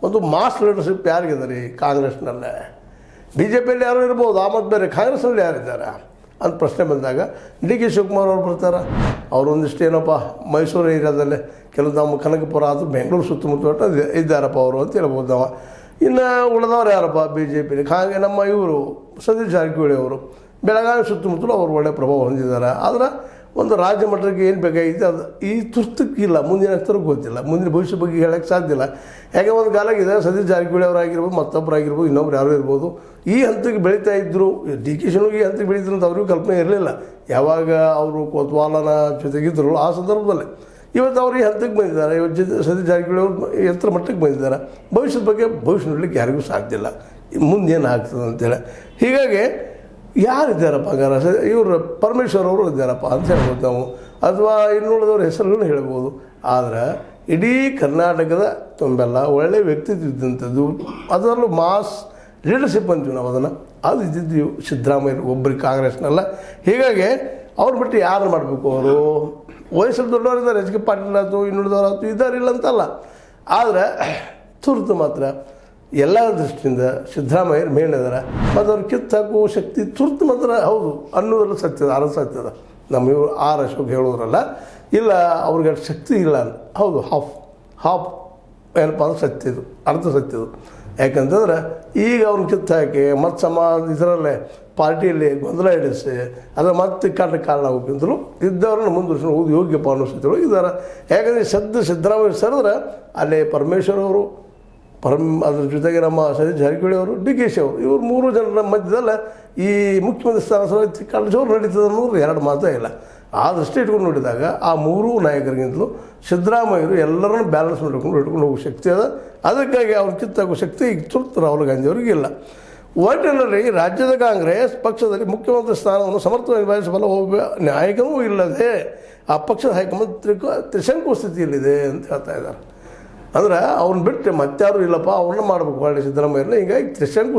ಒಂದು mass leadership ಯಾರಿಗಿದೆ ರೀ ಕಾಂಗ್ರೆಸ್ನಲ್ಲೇ? B J ಪಿಯಲ್ಲಿ ಯಾರು ಇರ್ಬೋದು, ಮತ್ತು ಬೇರೆ ಕಾಂಗ್ರೆಸ್ನಲ್ಲಿ ಯಾರಿದ್ದಾರೆ ಅಂತ ಪ್ರಶ್ನೆ ಬಂದಾಗ ಡಿ ಕೆ ಶಿವಕುಮಾರ್ ಅವ್ರು ಬರ್ತಾರೆ. ಅವರು ಒಂದಿಷ್ಟು ಏನಪ್ಪ ಮೈಸೂರು ಏರಿಯಾದಲ್ಲೇ ಕೆಲವು ನಮ್ಮ ಕನಕಪುರ ಅದು ಬೆಂಗಳೂರು ಸುತ್ತಮುತ್ತ ಇದ್ದಾರಪ್ಪ ಅವರು ಅಂತ ಹೇಳ್ಬೋದು ನಾವು. ಇನ್ನು ಉಳಿದವ್ರು ಯಾರಪ್ಪ ಬಿ ಜೆ ಪಿಲಿ? ಹಾಗೆ ನಮ್ಮ ಇವರು ಸತೀಶ್ ಜಾರಕಿಹೊಳಿ ಅವರು ಬೆಳಗಾವಿ ಸುತ್ತಮುತ್ತಲೂ ಅವರು ಒಳ್ಳೆಯ ಪ್ರಭಾವ ಹೊಂದಿದ್ದಾರೆ. ಆದರೆ ಒಂದು ರಾಜ್ಯ ಮಟ್ಟಕ್ಕೆ ಏನು ಬೇಕಾಗಿತ್ತು ಅದು ಈ ತುರ್ತಕ್ಕಿಲ್ಲ, ಮುಂದಿನ ಹತ್ತಿರಕ್ಕೆ ಗೊತ್ತಿಲ್ಲ, ಮುಂದಿನ ಭವಿಷ್ಯ ಬಗ್ಗೆ ಹೇಳೋಕ್ಕೆ ಸಾಧ್ಯ ಇಲ್ಲ. ಯಾಕೆ ಒಂದು ಕಾಲಾಗಿದೆ ಸತೀಶ್ ಜಾರಕಿಹೊಳಿ ಅವರಾಗಿರ್ಬೋದು, ಮತ್ತೊಬ್ಬರಾಗಿರ್ಬೋದು, ಇನ್ನೊಬ್ರು ಯಾರು ಇರ್ಬೋದು, ಈ ಹಂತಕ್ಕೆ ಬೆಳೀತಾ ಇದ್ದರು. ಡಿ ಕೆ ಶಿವಕುಮಾರ್ ಈ ಹಂತಕ್ಕೆ ಬೆಳೀತಾರೆ ಅಂತ ಅವ್ರಿಗೂ ಕಲ್ಪನೆ ಇರಲಿಲ್ಲ. ಯಾವಾಗ ಅವರು ಕೋತ್ವಾಲನ ಜೊತೆಗಿದ್ದರು ಆ ಸಂದರ್ಭದಲ್ಲಿ. ಇವತ್ತು ಅವರು ಈ ಹಂತಕ್ಕೆ ಬಂದಿದ್ದಾರೆ. ಇವತ್ತು ಸತೀಶ್ ಜಾರಕಿಹೊಳಿ ಅವರು ಎತ್ತರ ಮಟ್ಟಕ್ಕೆ ಬಂದಿದ್ದಾರೆ. ಭವಿಷ್ಯದ ಬಗ್ಗೆ ಭವಿಷ್ಯ ನೋಡಲಿಕ್ಕೆ ಯಾರಿಗೂ ಸಾಧ್ಯ ಇಲ್ಲ, ಮುಂದೇನು ಆಗ್ತದೆ ಅಂತೇಳಿ. ಹೀಗಾಗಿ ಯಾರಿದ್ದಾರಪ್ಪ ಹಂಗಾರೆ? ಇವರು ಪರಮೇಶ್ವರ್ ಅವರು ಇದ್ದಾರಪ್ಪ ಅಂತ ಹೇಳ್ಬೋದು ನಾವು, ಅಥವಾ ಇನ್ನುಳಿದವ್ರ ಹೆಸರುಗಳನ್ನು ಹೇಳ್ಬೋದು. ಆದರೆ ಇಡೀ ಕರ್ನಾಟಕದ ತುಂಬೆಲ್ಲ ಒಳ್ಳೆಯ ವ್ಯಕ್ತಿತ್ವ ಇದ್ದಂಥದ್ದು, ಅದರಲ್ಲೂ ಮಾಸ್ ಲೀಡರ್ಶಿಪ್ ಅಂತೀವಿ ನಾವು ಅದನ್ನು, ಅದು ಇದ್ದಿದ್ದು ಸಿದ್ದರಾಮಯ್ಯ ಒಬ್ಬರಿಗೆ ಕಾಂಗ್ರೆಸ್ನಲ್ಲ. ಹೀಗಾಗಿ ಅವ್ರು ಬಿಟ್ಟು ಯಾರು ಮಾಡಬೇಕು? ಅವರು ವಯಸ್ಸಲ್ಲಿ ದೊಡ್ಡವರಿದ್ದಾರೆ, ಎಚ್ ಕೆ ಪಾಟೀಲ್ ಆಯ್ತು, ಇನ್ನುಳಿದವ್ರು ಆಯ್ತು, ಇದ್ದಾರಿಲ್ಲ ಅಂತಲ್ಲ. ಆದರೆ ತುರ್ತು ಮಾತ್ರ ಎಲ್ಲ ದೃಷ್ಟಿಯಿಂದ ಸಿದ್ದರಾಮಯ್ಯರು ಮೇಲಿದ್ದಾರೆ. ಮತ್ತು ಅವ್ರು ಕಿತ್ತಾಕುವ ಶಕ್ತಿ ತುರ್ತು ಮಾತ್ರ ಹೌದು ಅನ್ನೋದ್ರಲ್ಲಿ ಸತ್ಯದ, ಅರ್ಧ ಸತ್ಯದ. ನಮ್ಮ ಇವರು ಆರ್ ಅಶೋಕ್ ಹೇಳೋದ್ರಲ್ಲ, ಇಲ್ಲ ಅವ್ರಿಗೆ ಅಷ್ಟು ಶಕ್ತಿ ಇಲ್ಲ ಅಂತ. ಹೌದು, ಹಾಫ್ ಏನಪ್ಪ ಅಂದ್ರೆ ಸತ್ಯದು, ಅರ್ಧ ಸತ್ಯದು. ಯಾಕಂತಂದ್ರೆ ಈಗ ಅವ್ರನ್ನ ಕಿತ್ತಾಕಿ ಮತ್ತು ಇದರಲ್ಲೇ ಪಾರ್ಟಿಯಲ್ಲಿ ಗೊಂದಲ ಹಿಡಿಸಿ ಅದರ ಮತ್ತೆ ಕಾರಣ ಹೋಗಿದ್ರು ಇದ್ದವ್ರನ್ನ ಮುಂದುವರ್ಸ್ಕೊಂಡು ಹೋಗಿ ಯೋಗ್ಯಪ್ಪ ಅನ್ನೋ ಸ್ಥಿತಿಗಳು ಇದ್ದಾರೆ. ಯಾಕಂದರೆ ಸಿದ್ದರಾಮಯ್ಯ ಸರಿದ್ರೆ ಅಲ್ಲೇ ಪರಮೇಶ್ವರ್ ಅವರು, ಅದ್ರ ಜೊತೆಗೆ ನಮ್ಮ ಸತೀಶ್ ಜಾರಕಿಹೊಳಿ ಅವರು, ಡಿ ಕೆ ಶಿ ಅವರು, ಇವರು ಮೂರು ಜನರ ಮಧ್ಯದಲ್ಲೇ ಈ ಮುಖ್ಯಮಂತ್ರಿ ಸ್ಥಾನ ಸಮಿತಿ ಕಾಳಜೋರು ನಡೀತದೆ ಅನ್ನೋರು ಎರಡು ಮಾತೇ ಇಲ್ಲ. ಆ ದೃಷ್ಟಿ ಇಟ್ಕೊಂಡು ನೋಡಿದಾಗ ಆ ಮೂರೂ ನಾಯಕರಿಗಿಂತಲೂ ಸಿದ್ದರಾಮಯ್ಯರು ಎಲ್ಲರನ್ನೂ ಬ್ಯಾಲೆನ್ಸ್ ಇಟ್ಕೊಂಡು ಹೋಗೋ ಶಕ್ತಿ ಅದ. ಅದಕ್ಕಾಗಿ ಅವ್ರು ಕಿತ್ತಾಕೋ ಶಕ್ತಿ ಈಗ ತುರ್ತು ರಾಹುಲ್ ಗಾಂಧಿ ಅವರಿಗೆ ಇಲ್ಲ. ಒಟ್ಟಿನಲ್ಲಿ ರಾಜ್ಯದ ಕಾಂಗ್ರೆಸ್ ಪಕ್ಷದಲ್ಲಿ ಮುಖ್ಯಮಂತ್ರಿ ಸ್ಥಾನವನ್ನು ಸಮರ್ಥವಾಗಿ ನಿಭಾಯಿಸಬಲ್ಲ ಒಬ್ಬ ನಾಯಕನೂ ಇಲ್ಲದೆ ಆ ಪಕ್ಷದ ಹೈಕಮಾಂಡ್ ತ್ರಿಶಂಕು ಸ್ಥಿತಿಯಲ್ಲಿದೆ ಅಂತ ಹೇಳ್ತಾ ಇದ್ದಾರೆ. ಅಂದ್ರೆ ಅವ್ರನ್ನ ಬಿಟ್ಟು ಮತ್ತಾರು ಇಲ್ಲಪ್ಪ, ಅವ್ರನ್ನ ಮಾಡಬೇಕು ಒಳ್ಳೆ ಸಿದ್ದರಾಮಯ್ಯರನ್ನ. ಹೀಗಾಗಿ ತ್ರಿಶಂಕು